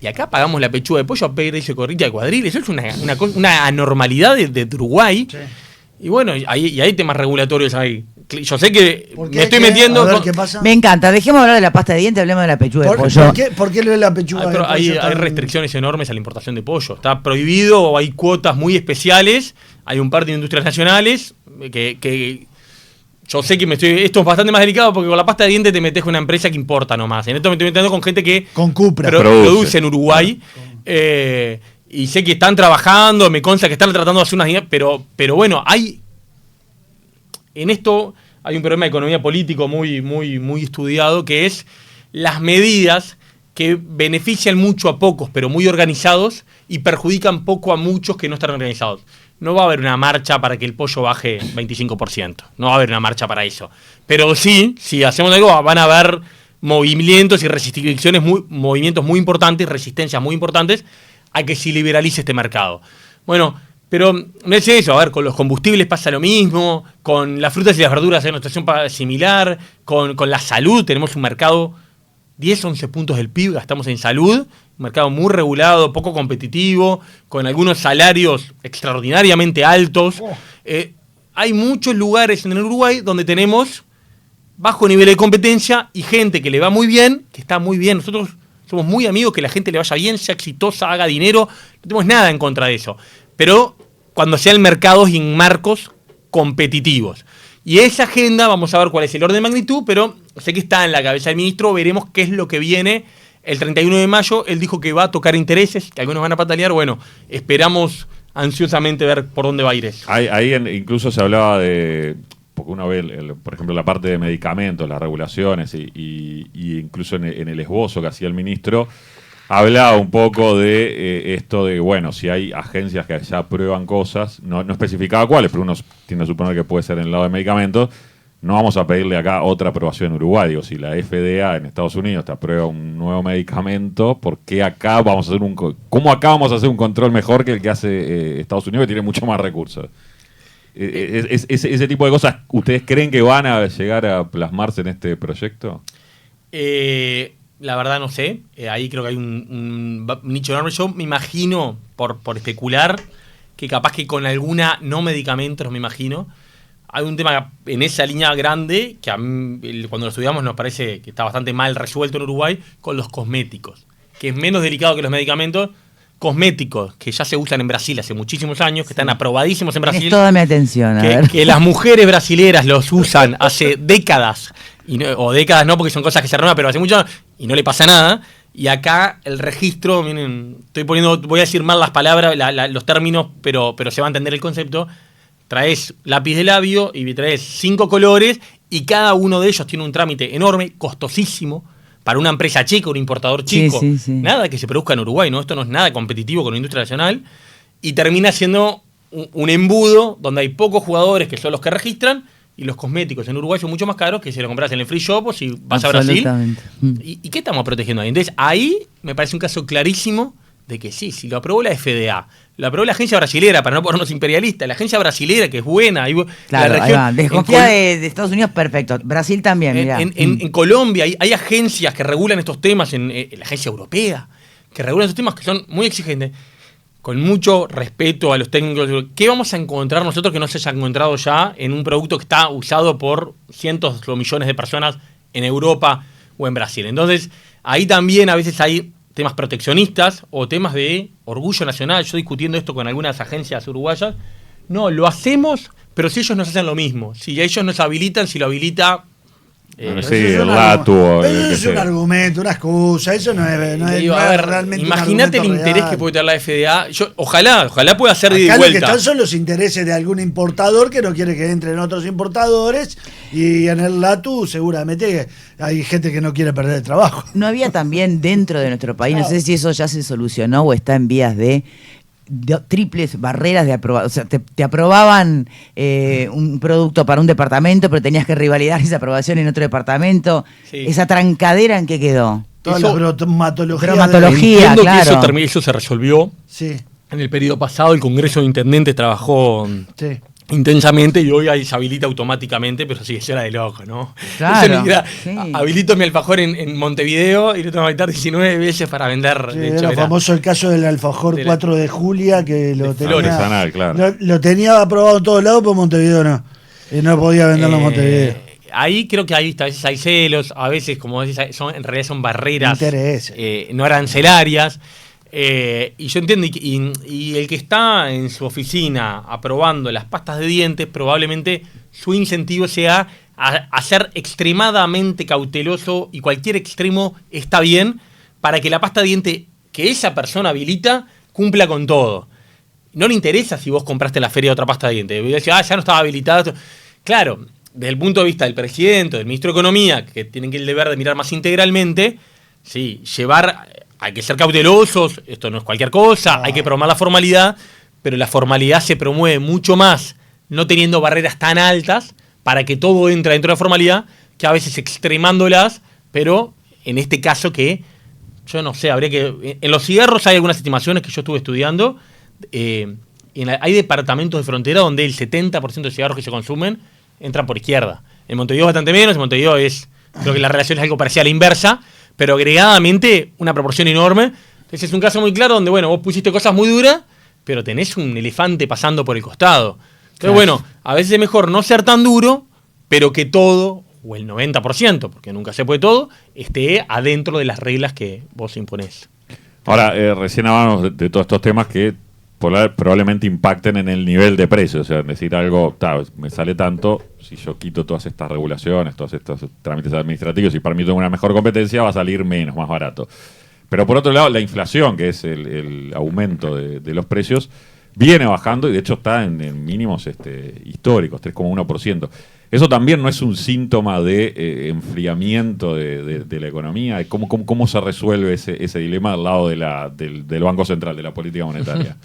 Y acá pagamos la pechuga de pollo a precio de corrida de cuadril. Eso es una anormalidad de Uruguay. Sí. Y bueno, hay temas regulatorios ahí. Yo sé que me estoy metiendo. ¿Qué pasa? Me encanta. Dejemos de hablar de la pasta de dientes, hablemos de la pechuga de pollo. ¿Por qué lo de la pechuga de pollo? Hay restricciones enormes a la importación de pollo. Está prohibido, hay cuotas muy especiales. Hay un par de industrias nacionales que yo sé que esto es bastante más delicado, porque con la pasta de dientes te metes con una empresa que importa nomás. En esto me estoy metiendo con gente que con Cupra produce en Uruguay. Y sé que están trabajando, me consta que están tratando de hacer unas ideas, pero bueno, en esto hay un problema de economía político muy estudiado, que es las medidas que benefician mucho a pocos, pero muy organizados, y perjudican poco a muchos que no están organizados. No va a haber una marcha para que el pollo baje 25%, no va a haber una marcha para eso. Pero sí, si hacemos algo, van a haber movimientos y restricciones, movimientos muy importantes, resistencias muy importantes, a que se liberalice este mercado. Bueno, pero no es eso. A ver, con los combustibles pasa lo mismo, con las frutas y las verduras hay una situación similar, con la salud tenemos un mercado 10-11 puntos del PIB, gastamos en salud, un mercado muy regulado, poco competitivo, con algunos salarios extraordinariamente altos. Hay muchos lugares en el Uruguay donde tenemos bajo nivel de competencia y gente que le va muy bien, que está muy bien. Nosotros somos muy amigos que la gente le vaya bien, sea exitosa, haga dinero. No tenemos nada en contra de eso. Pero cuando sean mercados y en marcos competitivos. Y esa agenda, vamos a ver cuál es el orden de magnitud, pero sé que está en la cabeza del ministro. Veremos qué es lo que viene el 31 de mayo. Él dijo que va a tocar intereses, que algunos van a patalear. Bueno, esperamos ansiosamente ver por dónde va a ir eso. Ahí incluso se hablaba de... Porque uno ve, por ejemplo, la parte de medicamentos, las regulaciones y incluso en el esbozo que hacía el ministro, hablaba un poco de esto de, bueno, si hay agencias que ya prueban cosas, no especificaba cuáles, pero uno tiende a suponer que puede ser en el lado de medicamentos, no vamos a pedirle acá otra aprobación en Uruguay. Digo, si la FDA en Estados Unidos te aprueba un nuevo medicamento, ¿por qué acá vamos a hacer cómo acá vamos a hacer un control mejor que el que hace Estados Unidos, que tiene mucho más recursos? Ese tipo de cosas, ¿ustedes creen que van a llegar a plasmarse en este proyecto? La verdad no sé. Ahí creo que hay un nicho enorme. Yo me imagino, por especular, que capaz que con alguna no medicamentos, me imagino, hay un tema en esa línea grande que a mí, cuando lo estudiamos nos parece que está bastante mal resuelto en Uruguay, con los cosméticos, que es menos delicado que los medicamentos. Cosméticos que ya se usan en Brasil hace muchísimos años, que están aprobadísimos en Brasil. Toda mi atención, que las mujeres brasileras los usan hace décadas, o décadas no, porque son cosas que se renuevan, pero hace mucho y no le pasa nada. Y acá el registro, miren, voy a decir mal las palabras, los términos, pero se va a entender el concepto. Traes lápiz de labio y traes 5 colores y cada uno de ellos tiene un trámite enorme, costosísimo, para una empresa chica, un importador chico. Sí. Nada que se produzca en Uruguay, ¿no? Esto no es nada competitivo con la industria nacional. Y termina siendo un embudo donde hay pocos jugadores que son los que registran, y los cosméticos en Uruguay son mucho más caros que si lo compras en el free shop o si vas a Brasil. ¿Y qué estamos protegiendo ahí? Entonces, ahí me parece un caso clarísimo de que sí, si lo aprobó la FDA, lo aprobó la agencia brasilera, para no ponernos imperialistas, la agencia brasilera que es buena. Claro, la región, desconfía de Estados Unidos, perfecto. Brasil también, mirá. En Colombia hay agencias que regulan estos temas, en la agencia europea, que regulan estos temas que son muy exigentes. Con mucho respeto a los técnicos, ¿qué vamos a encontrar nosotros que no se haya encontrado ya en un producto que está usado por cientos o millones de personas en Europa o en Brasil? Entonces, ahí también a veces hay temas proteccionistas o temas de orgullo nacional. Yo discutiendo esto con algunas agencias uruguayas, no, lo hacemos, pero si ellos nos hacen lo mismo, si ellos nos habilitan, si lo habilita... sí, el LATU. Eso es un argumento, una excusa, eso no es realmente. Imagínate el interés que puede tener la FDA. Ojalá pueda ser de vuelta. Lo que están son los intereses de algún importador que no quiere que entren otros importadores, y en el LATU seguramente hay gente que no quiere perder el trabajo. ¿No había también dentro de nuestro país, no sé si eso ya se solucionó o está en vías de triples barreras de aprobación? O sea, te aprobaban un producto para un departamento, pero tenías que revalidar esa aprobación en otro departamento. Sí. ¿Esa trancadera en qué quedó? Toda la bromatología. Entiendo claro. Que eso se resolvió. Sí. En el periodo pasado el Congreso de Intendentes trabajó intensamente y hoy se habilita automáticamente, pero sí, eso era de loco, ¿no? Claro. Habilito mi alfajor en Montevideo y lo tengo que habilitar 19 veces para vender. Sí, era famoso el caso del alfajor 4 de Julia, que lo tenía, claro. Lo tenía aprobado en todos lados, pero Montevideo no. Y no podía venderlo en Montevideo. Ahí creo que a veces hay celos, a veces, como decís, en realidad son barreras no arancelarias. Y yo entiendo, y el que está en su oficina aprobando las pastas de dientes, probablemente su incentivo sea a ser extremadamente cauteloso, y cualquier extremo está bien para que la pasta de diente que esa persona habilita cumpla con todo. No le interesa si vos compraste en la feria otra pasta de dientes. Y decir, ya no estaba habilitada. Claro, desde el punto de vista del presidente, del ministro de Economía, que tienen el deber de mirar más integralmente, sí, hay que ser cautelosos, esto no es cualquier cosa, hay que promover la formalidad, pero la formalidad se promueve mucho más no teniendo barreras tan altas para que todo entre dentro de la formalidad, que a veces extremándolas, pero en este caso que, yo no sé, habría que... En los cigarros hay algunas estimaciones que yo estuve estudiando, hay departamentos de frontera donde el 70% de cigarros que se consumen entran por izquierda. En Montevideo bastante menos, en Montevideo creo que la relación es algo parecida a la inversa, pero agregadamente una proporción enorme. Entonces es un caso muy claro donde, vos pusiste cosas muy duras, pero tenés un elefante pasando por el costado. Entonces, a veces es mejor no ser tan duro, pero que todo, o el 90%, porque nunca se puede todo, esté adentro de las reglas que vos imponés. Ahora, recién hablamos de todos estos temas que probablemente impacten en el nivel de precio. O sea, decir algo, me sale tanto, si yo quito todas estas regulaciones, todos estos trámites administrativos y permito una mejor competencia, va a salir menos, más barato. Pero por otro lado, la inflación, que es el aumento de los precios, viene bajando y de hecho está en mínimos históricos, 3,1%. Eso también no es un síntoma de enfriamiento de la economía. ¿Cómo se resuelve ese dilema al lado del Banco Central, de la política monetaria?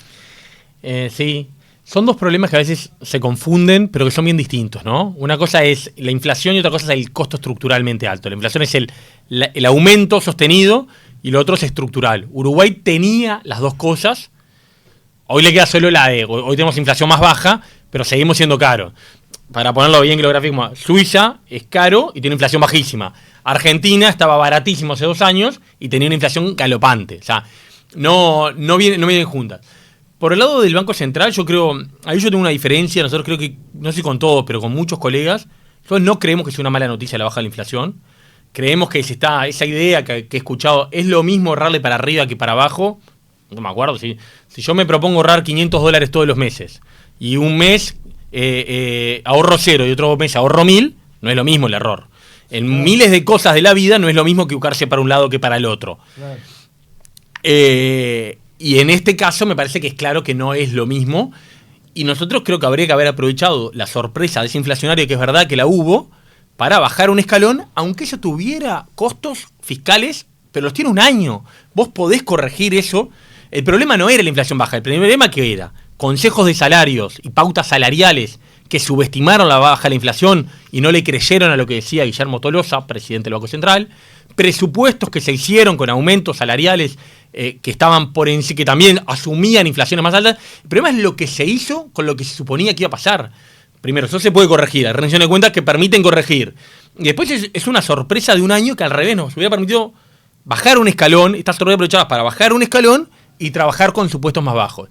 Sí, Son dos problemas que a veces se confunden, pero que son bien distintos, ¿no? Una cosa es la inflación y otra cosa es el costo estructuralmente alto. La inflación es el aumento sostenido y lo otro es estructural. Uruguay tenía las dos cosas. Hoy le queda solo hoy tenemos inflación más baja, pero seguimos siendo caros. Para ponerlo bien gráfico, Suiza es caro y tiene inflación bajísima. Argentina estaba baratísimo hace 2 años y tenía una inflación galopante. O sea, no vienen juntas. Por el lado del Banco Central, yo creo, ahí yo tengo una diferencia, nosotros creo que, no sé si con todos, pero con muchos colegas, nosotros no creemos que sea una mala noticia la baja de la inflación. Creemos que esa idea que he escuchado, es lo mismo ahorrarle para arriba que para abajo. No me acuerdo, si yo me propongo ahorrar $500 todos los meses y un mes ahorro 0 y otro mes ahorro 1.000, no es lo mismo el error. En miles de cosas de la vida no es lo mismo que buscarse para un lado que para el otro. Claro. Y en este caso me parece que es claro que no es lo mismo. Y nosotros creo que habría que haber aprovechado la sorpresa desinflacionaria, que es verdad que la hubo, para bajar un escalón, aunque eso tuviera costos fiscales, pero los tiene un año. Vos podés corregir eso. El problema no era la inflación baja, el problema que era consejos de salarios y pautas salariales que subestimaron la baja de la inflación y no le creyeron a lo que decía Guillermo Tolosa, presidente del Banco Central, presupuestos que se hicieron con aumentos salariales que estaban por encima, que también asumían inflaciones más altas. El problema es lo que se hizo con lo que se suponía que iba a pasar. Primero, eso se puede corregir, hay rendición de cuentas que permiten corregir. Y después es una sorpresa de un año que al revés nos hubiera permitido bajar un escalón, estas sorpresas aprovechadas para bajar un escalón y trabajar con supuestos más bajos.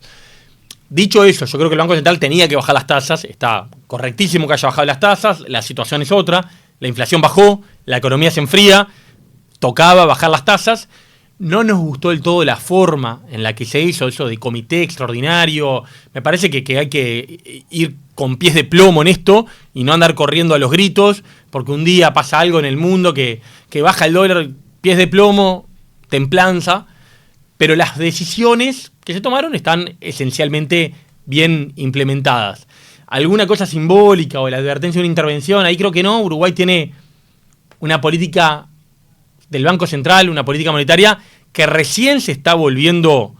Dicho eso, yo creo que el Banco Central tenía que bajar las tasas, está correctísimo que haya bajado las tasas, la situación es otra, la inflación bajó, la economía se enfría, tocaba bajar las tasas. No nos gustó del todo la forma en la que se hizo eso de comité extraordinario. Me parece que hay que ir con pies de plomo en esto y no andar corriendo a los gritos, porque un día pasa algo en el mundo que baja el dólar, pies de plomo, templanza, pero las decisiones que se tomaron están esencialmente bien implementadas. Alguna cosa simbólica o la advertencia de una intervención, ahí creo que no. Uruguay tiene una política del Banco Central, una política monetaria que recién se está volviendo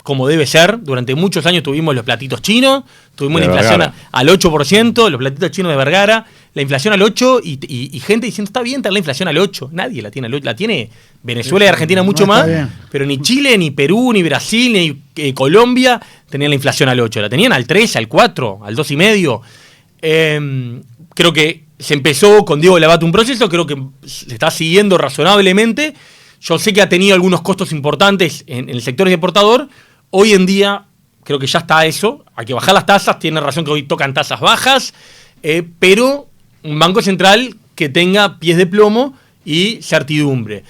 como debe ser. Durante muchos años tuvimos los platitos chinos, tuvimos una inflación al 8%, los platitos chinos de Vergara, la inflación al 8% y gente diciendo, está bien tener la inflación al 8%. Nadie la tiene al 8%, la tiene Venezuela y Argentina mucho más, pero ni Chile, ni Perú, ni Brasil, ni Colombia tenían la inflación al 8%, la tenían al 3%, al 4%, al 2,5%. Creo que se empezó con Diego Labato un proceso, creo que se está siguiendo razonablemente. Yo sé que ha tenido algunos costos importantes en el sector exportador. Hoy en día creo que ya está eso. Hay que bajar las tasas, tiene razón que hoy tocan tasas bajas, pero un Banco Central que tenga pies de plomo y certidumbre.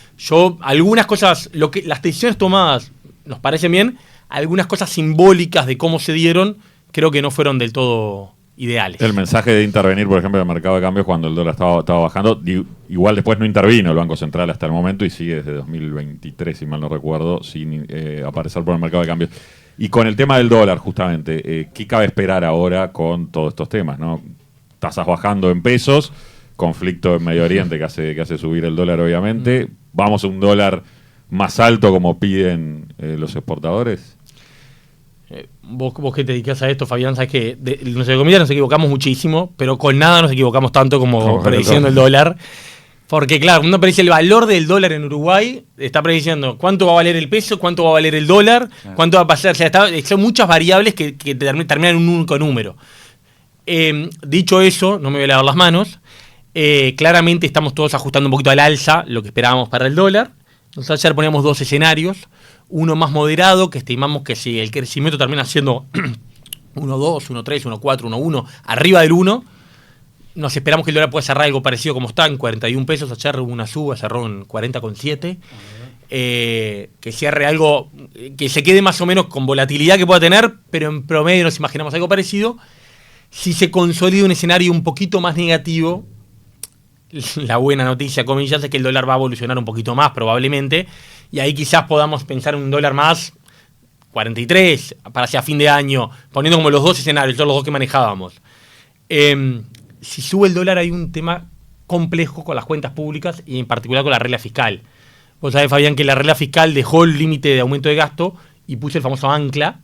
Algunas cosas, las decisiones tomadas nos parecen bien, algunas cosas simbólicas de cómo se dieron, creo que no fueron del todo ideales. El mensaje de intervenir, por ejemplo, en el mercado de cambios cuando el dólar estaba bajando, igual después no intervino el Banco Central hasta el momento y sigue desde 2023, si mal no recuerdo, sin aparecer por el mercado de cambios. Y con el tema del dólar, justamente, ¿qué cabe esperar ahora con todos estos temas, ¿no? Tasas bajando en pesos, conflicto en Medio Oriente que hace subir el dólar, obviamente. ¿Vamos a un dólar más alto como piden los exportadores? Vos que te dedicás a esto, Fabián, sabés que los economistas nos equivocamos muchísimo, pero con nada nos equivocamos tanto como prediciendo el dólar. Porque claro, uno predice el valor del dólar en Uruguay, está prediciendo cuánto va a valer el peso, cuánto va a valer el dólar, cuánto va a pasar. O sea, son muchas variables que terminan en un único número. Dicho eso, no me voy a lavar las manos. Claramente estamos todos ajustando un poquito al alza lo que esperábamos para el dólar. Nosotros ayer poníamos 2 escenarios. Uno más moderado, que estimamos que si el crecimiento termina siendo 1,2, 1,3, 1,4, 1,1, arriba del 1, nos esperamos que el dólar pueda cerrar algo parecido como está, en 41 pesos. Ayer hubo una suba, cerró en 40,7. Que cierre algo, que se quede más o menos con volatilidad que pueda tener, pero en promedio nos imaginamos algo parecido. Si se consolida un escenario un poquito más negativo, la buena noticia, comillas, es que el dólar va a evolucionar un poquito más probablemente, y ahí quizás podamos pensar en un dólar más 43 para hacia fin de año, poniendo como los 2 escenarios, los 2 que manejábamos. Si sube el dólar hay un tema complejo con las cuentas públicas y en particular con la regla fiscal. Vos sabés, Fabián, que la regla fiscal dejó el límite de aumento de gasto y puso el famoso ancla,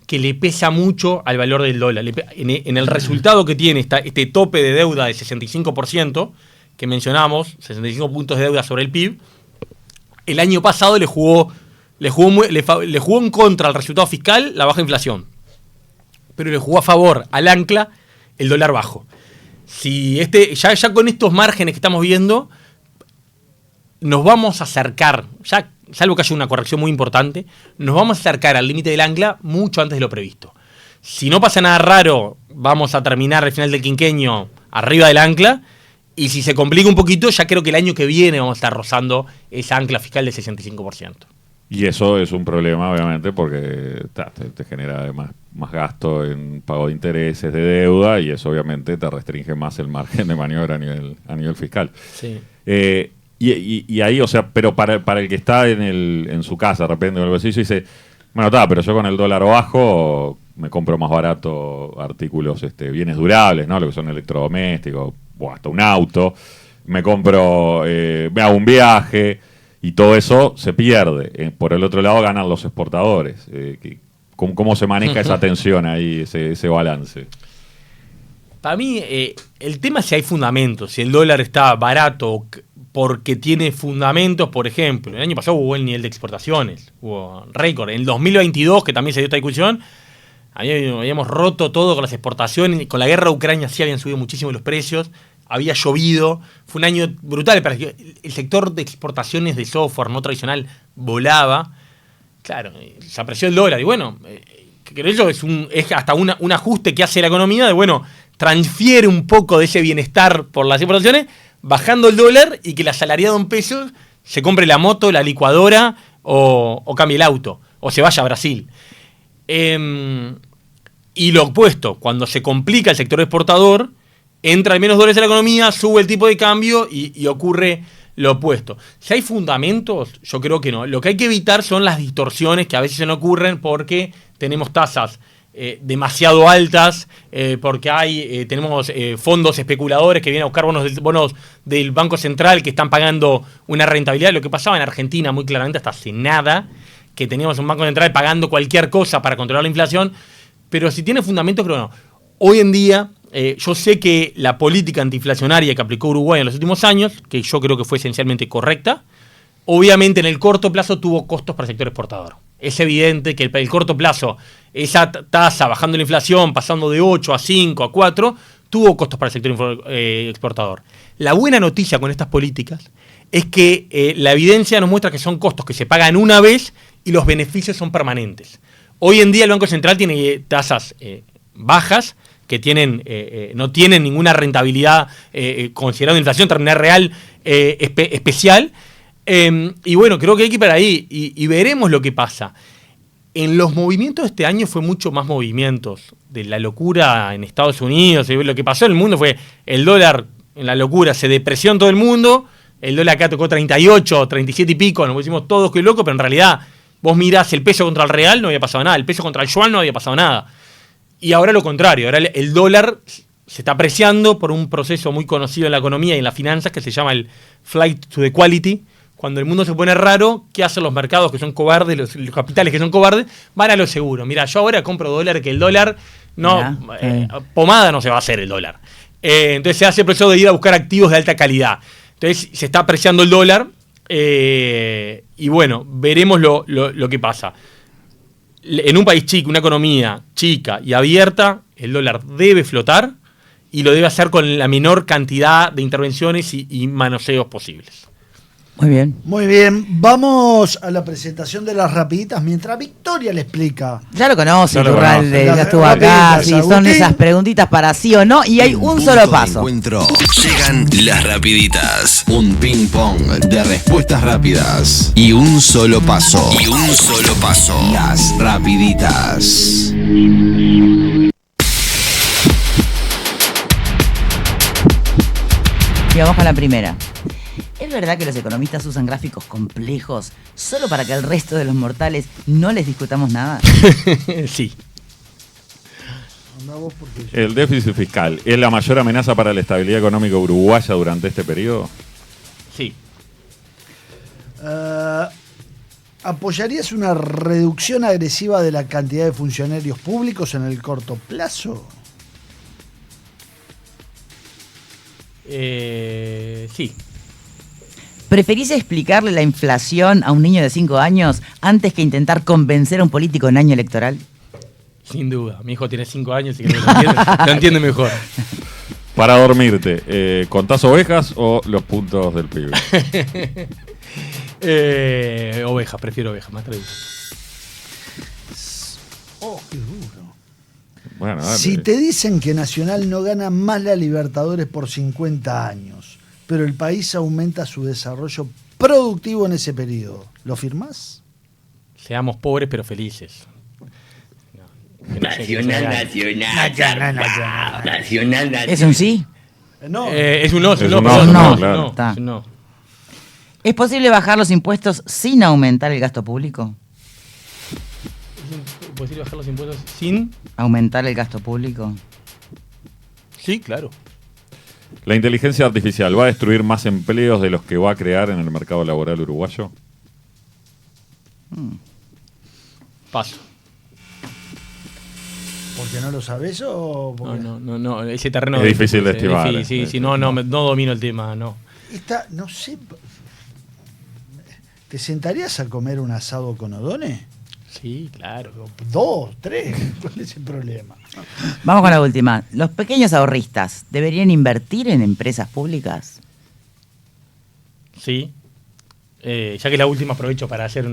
que le pesa mucho al valor del dólar. En el resultado que tiene este tope de deuda de 65%, que mencionamos, 65 puntos de deuda sobre el PIB, el año pasado le jugó en contra al resultado fiscal la baja inflación, pero le jugó a favor al ancla el dólar bajo. Si ya con estos márgenes que estamos viendo, nos vamos a acercar, ya salvo que haya una corrección muy importante, nos vamos a acercar al límite del ancla mucho antes de lo previsto. Si no pasa nada raro, vamos a terminar al final del quinquenio arriba del ancla, y si se complica un poquito, ya creo que el año que viene vamos a estar rozando esa ancla fiscal del 65%. Y eso es un problema, obviamente, porque te genera más gasto en pago de intereses, de deuda, y eso obviamente te restringe más el margen de maniobra a nivel fiscal. Sí. Y ahí, o sea, pero para el que está en su casa, de repente, en el bolsillo, dice, bueno, pero yo con el dólar bajo me compro más barato artículos, bienes durables, ¿no? Lo que son electrodomésticos, o hasta un auto, me compro, me hago un viaje, y todo eso se pierde. Por el otro lado ganan los exportadores. ¿Cómo se maneja esa tensión ahí, ese balance? Para mí, el tema es si hay fundamentos, si el dólar está barato porque tiene fundamentos. Por ejemplo, el año pasado hubo buen nivel de exportaciones, hubo récord. En el 2022, que también se dio esta discusión, habíamos roto todo con las exportaciones, con la guerra de Ucrania sí habían subido muchísimo los precios, había llovido, fue un año brutal, pero el sector de exportaciones de software no tradicional volaba, claro, se apreció el dólar, y bueno, creo yo es hasta un ajuste que hace la economía, de bueno, transfiere un poco de ese bienestar por las exportaciones, bajando el dólar, y que el asalariado en pesos se compre la moto, la licuadora, o cambie el auto, o se vaya a Brasil. Y lo opuesto, cuando se complica el sector exportador, entra menos dólares en la economía, sube el tipo de cambio y ocurre lo opuesto. Si hay fundamentos, yo creo que no. Lo que hay que evitar son las distorsiones que a veces se nos ocurren porque tenemos tasas demasiado altas, porque tenemos fondos especuladores que vienen a buscar bonos del Banco Central que están pagando una rentabilidad. Lo que pasaba en Argentina muy claramente hasta hace nada, que teníamos un Banco Central pagando cualquier cosa para controlar la inflación, pero si tiene fundamentos, creo que no. Hoy en día, yo sé que la política antiinflacionaria que aplicó Uruguay en los últimos años, que yo creo que fue esencialmente correcta, obviamente en el corto plazo tuvo costos para el sector exportador. Es evidente que el corto plazo, esa tasa bajando la inflación, pasando de 8 a 5 a 4, tuvo costos para el sector exportador. La buena noticia con estas políticas es que la evidencia nos muestra que son costos que se pagan una vez y los beneficios son permanentes. Hoy en día el Banco Central tiene tasas bajas, que no tienen ninguna rentabilidad considerando inflación terminal real especial. Y bueno, creo que hay que ir para ahí y veremos lo que pasa. En los movimientos de este año fue mucho más movimientos de la locura en Estados Unidos. Lo que pasó en el mundo fue el dólar en la locura, se depreció en todo el mundo. El dólar acá tocó 38, 37 y pico, nos pusimos todos que loco, pero en realidad vos mirás el peso contra el real, no había pasado nada. El peso contra el yuan no había pasado nada. Y ahora lo contrario, ahora el dólar se está apreciando por un proceso muy conocido en la economía y en las finanzas que se llama el flight to the quality. Cuando el mundo se pone raro, ¿qué hacen los mercados que son cobardes, los capitales que son cobardes? Van a lo seguro. Mira, yo ahora compro dólar, que el dólar, pomada no se va a hacer el dólar. Entonces se hace el proceso de ir a buscar activos de alta calidad. Entonces se está apreciando el dólar y bueno, veremos lo que pasa. En un país chico, una economía chica y abierta, el dólar debe flotar y lo debe hacer con la menor cantidad de intervenciones y manoseos posibles. Muy bien. Muy bien. Vamos a la presentación de las rapiditas mientras Victoria le explica. Ya lo conoce, Ya lo Turralde, conoce. ya estuvo acá. Sí, son Agustín. esas preguntitas para sí o no y hay un solo paso. Encuentro. Llegan las rapiditas. Un ping pong de respuestas rápidas. Y un solo paso. Las rapiditas. Y vamos con la primera. ¿Es verdad que los economistas usan gráficos complejos solo para que al resto de los mortales no les discutamos nada? Sí. ¿El déficit fiscal es la mayor amenaza para la estabilidad económica uruguaya durante este periodo? Sí. ¿Apoyarías una reducción agresiva de la cantidad de funcionarios públicos en el corto plazo? Sí. ¿Preferís explicarle la inflación a un niño de 5 años antes que intentar convencer a un político en año electoral? Sin duda. Mi hijo tiene 5 años y que lo entiende mejor. Para dormirte, ¿contás ovejas o los puntos del pibe? Ovejas, prefiero ovejas, más tradicional. Oh, qué duro. Bueno, dale. Si te dicen que Nacional no gana más la Libertadores por 50 años, pero el país aumenta su desarrollo productivo en ese periodo, ¿lo firmás? Seamos pobres pero felices. Nacional. ¿Es un sí? No. Es un no, Es un no, claro. Está. es un no. ¿Es posible bajar los impuestos sin aumentar el gasto público? ¿Es posible bajar los impuestos sin? ¿Aumentar el gasto público? Sí, claro. ¿La inteligencia artificial va a destruir más empleos de los que va a crear en el mercado laboral uruguayo? Paso. ¿Porque no lo sabés o...? Porque... No, ese terreno... Es difícil de estimar. Sí, no domino el tema, no. No sé... ¿Te sentarías a comer un asado con O'Donnell? Sí, claro. 2, 3, ¿cuál es el problema? Vamos con la última. ¿Los pequeños ahorristas deberían invertir en empresas públicas? Sí. Ya que la última aprovecho para hacer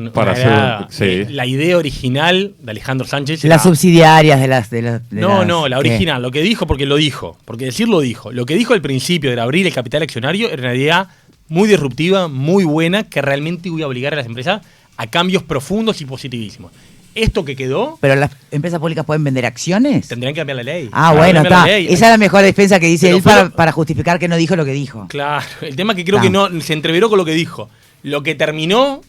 sí. la idea original de Alejandro Sánchez. Las subsidiarias de las... La original, lo que dijo, porque lo dijo. Porque decirlo dijo. Lo que dijo al principio de abrir el capital accionario era una idea muy disruptiva, muy buena, que realmente iba a obligar a las empresas a cambios profundos y positivísimos. Esto que quedó... ¿Pero las empresas públicas pueden vender acciones? Tendrían que cambiar la ley. Ah, bueno, está. Esa es la mejor defensa que dice Pero él para justificar que no dijo lo que dijo. Claro, el tema es que creo que no se entreveró con lo que dijo. Lo que terminó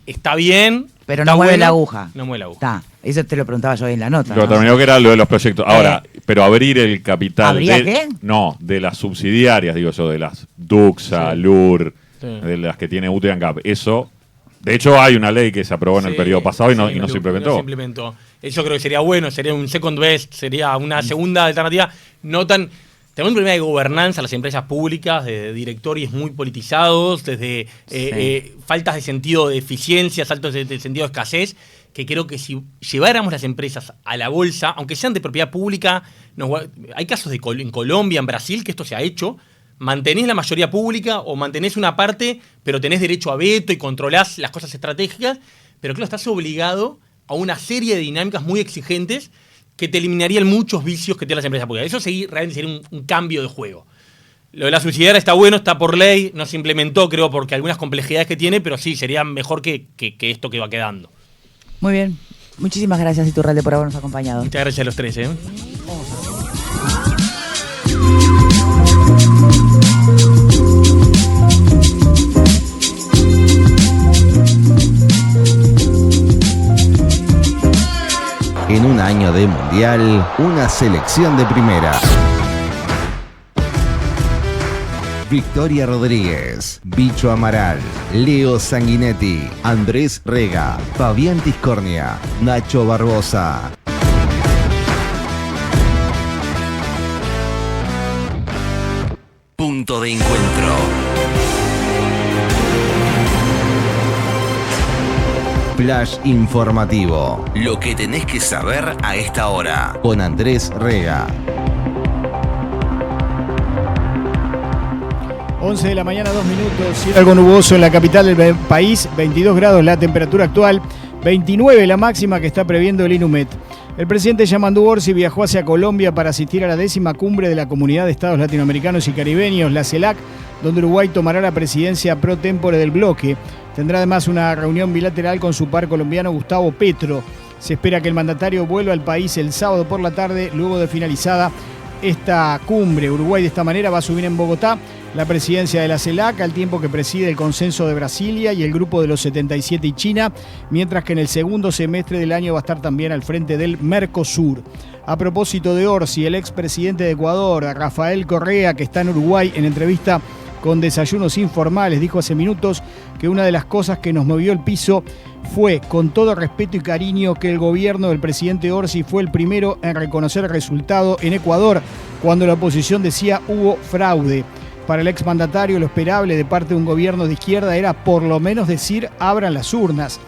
está bien. Pero está no mueve bueno, la aguja. No mueve la aguja. Está. Eso te lo preguntaba yo en la nota. Lo ¿no? terminó que era lo de los proyectos. Ahora, pero abrir el capital... ¿Habría qué? No, de las subsidiarias, digo yo, de las DUCSA, LUR, Sí. de las que tiene UTE y ANCAP. Eso... De hecho, hay una ley que se aprobó en el periodo pasado y no se implementó. No se implementó. Eso creo que sería bueno, sería un second best, sería una segunda alternativa. No tan. Tenemos un problema de gobernanza en las empresas públicas, de directorios muy politizados, desde faltas de sentido de eficiencia, saltos de sentido de escasez, que creo que si lleváramos las empresas a la bolsa, aunque sean de propiedad pública, hay casos en Colombia, en Brasil, que esto se ha hecho. Mantenés la mayoría pública o mantenés una parte, pero tenés derecho a veto y controlás las cosas estratégicas, pero claro, estás obligado a una serie de dinámicas muy exigentes que te eliminarían muchos vicios que tienen las empresas públicas. Eso realmente sería un cambio de juego. Lo de la subsidiaria está bueno, está por ley, no se implementó, creo, porque algunas complejidades que tiene, pero sí, sería mejor que esto que va quedando. Muy bien. Muchísimas gracias, Iturralde, por habernos acompañado. Muchas gracias a los tres, ¿eh? En un año de mundial, una selección de primera. Victoria Rodríguez, Bicho Amaral, Leo Sanguinetti, Andrés Rega, Fabián Tiscornia, Nacho Barbosa. Punto de encuentro. Flash informativo. Lo que tenés que saber a esta hora. Con Andrés Rega. 11 de la mañana, 2 minutos. Cielo algo nuboso en la capital del país. 22 grados la temperatura actual. 29 la máxima que está previendo el INUMET. El presidente Yamandu Orsi viajó hacia Colombia para asistir a la 10ª cumbre de la Comunidad de Estados Latinoamericanos y Caribeños, la CELAC, donde Uruguay tomará la presidencia pro tempore del bloque. Tendrá además una reunión bilateral con su par colombiano Gustavo Petro. Se espera que el mandatario vuelva al país el sábado por la tarde, luego de finalizada esta cumbre. Uruguay de esta manera va a asumir en Bogotá la presidencia de la CELAC, al tiempo que preside el Consenso de Brasilia y el Grupo de los 77 y China, mientras que en el segundo semestre del año va a estar también al frente del Mercosur. A propósito de Orsi, el expresidente de Ecuador, Rafael Correa, que está en Uruguay, en entrevista con desayunos informales. Dijo hace minutos que una de las cosas que nos movió el piso fue, con todo respeto y cariño, que el gobierno del presidente Orsi fue el primero en reconocer el resultado en Ecuador, cuando la oposición decía hubo fraude. Para el exmandatario, lo esperable de parte de un gobierno de izquierda era por lo menos decir abran las urnas.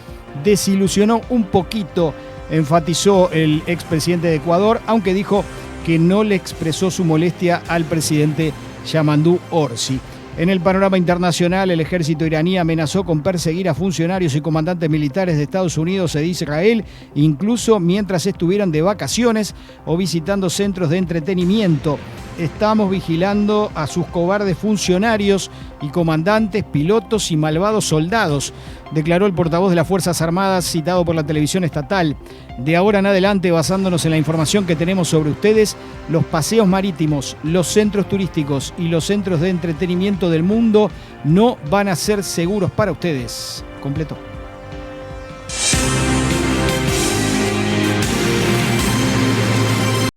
Desilusionó un poquito, enfatizó el expresidente de Ecuador, aunque dijo que no le expresó su molestia al presidente Yamandu Orsi. En el panorama internacional, el ejército iraní amenazó con perseguir a funcionarios y comandantes militares de Estados Unidos e Israel, incluso mientras estuvieran de vacaciones o visitando centros de entretenimiento. Estamos vigilando a sus cobardes funcionarios y comandantes, pilotos y malvados soldados, declaró el portavoz de las Fuerzas Armadas citado por la televisión estatal. De ahora en adelante, basándonos en la información que tenemos sobre ustedes, los paseos marítimos, los centros turísticos y los centros de entretenimiento del mundo no van a ser seguros para ustedes. Completo.